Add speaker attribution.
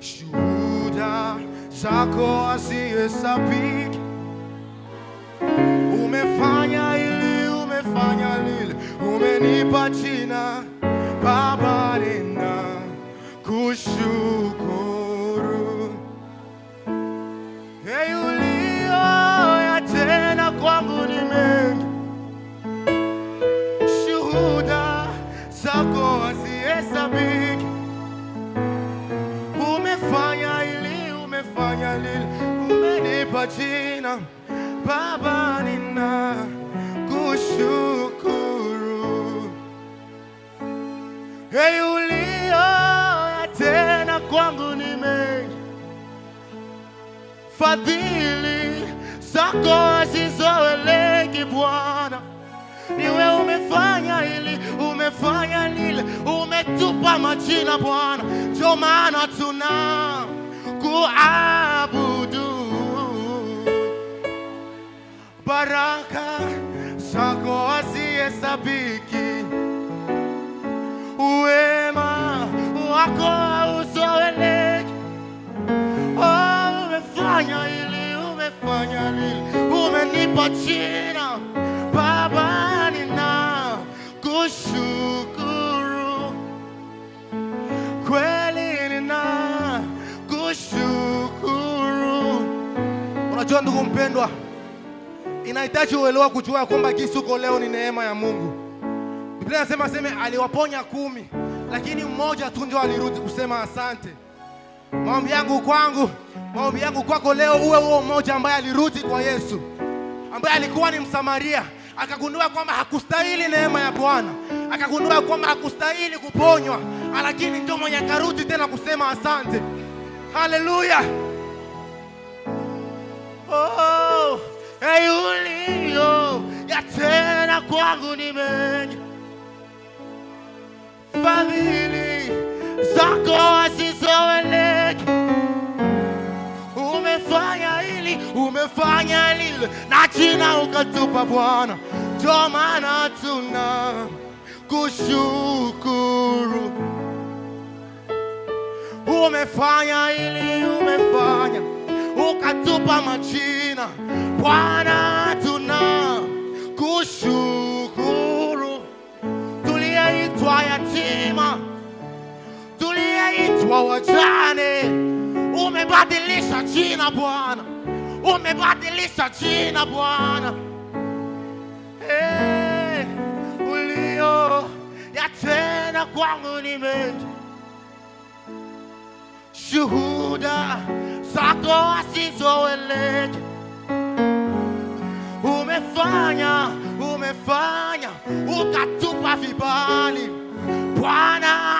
Speaker 1: Shuhuda zako hazihesabiki. Umefanya hili, umefanya lile, umenipa jina Baba, nina kushukuru. Uliyoyatenda kwangu ni mengi, shuhuda zako hazihesabiki. Umefanya hili, umefanya lile, umenipa jina Baba, nina kushukuru. Uliyoyatenda kwangu ni mengi, fadhili zako hazizoeleki Bwana. Niwe umefanya hili, umefanya lile, umetupa majina Bwana, ndio maana tuna kuabudu. Baraka zako hazihesabiki, wema wako hauzoeleki. Umefanya hili, umefanya lile, umenipa jina Baba, nina kushukuru. Kweli nina kushukuru. Unajua ndugu mpendwa, inahitaji uelewa kujua kwamba jinsi uko leo ni neema ya Mungu. Biblia inasema aliwaponya 10, lakini mmoja tu ndio alirudi kusema asante. Maombi yangu kwako leo uwe huo mmoja ambaye alirudi kwa Yesu, ambaye alikuwa ni Msamaria, akagundua kwamba hakustahili neema ya Bwana, akagundua kwamba hakustahili kuponywa, lakini ndio mwenye karudi tena kusema asante. Haleluya! Oh, uliyoyatenda kwangu ni mengi, fadhili zako hazizoeleki. Umefanya hili, umefanya lile, na jina ukatupa Bwana, ndio maana tuna kushukuru. Umefanya hili, umefanya, ukatupa majina Bwana, tuna kushukuru. Tuliyeitwa yatima, tuliyeitwa wajane, umebadilisha jina Bwana, umebadilisha jina Bwana. Uliyoyatenda kwangu ni mengi, shuhuda zako hazizoeleki. Umefanya ukatupa vibali Bwana,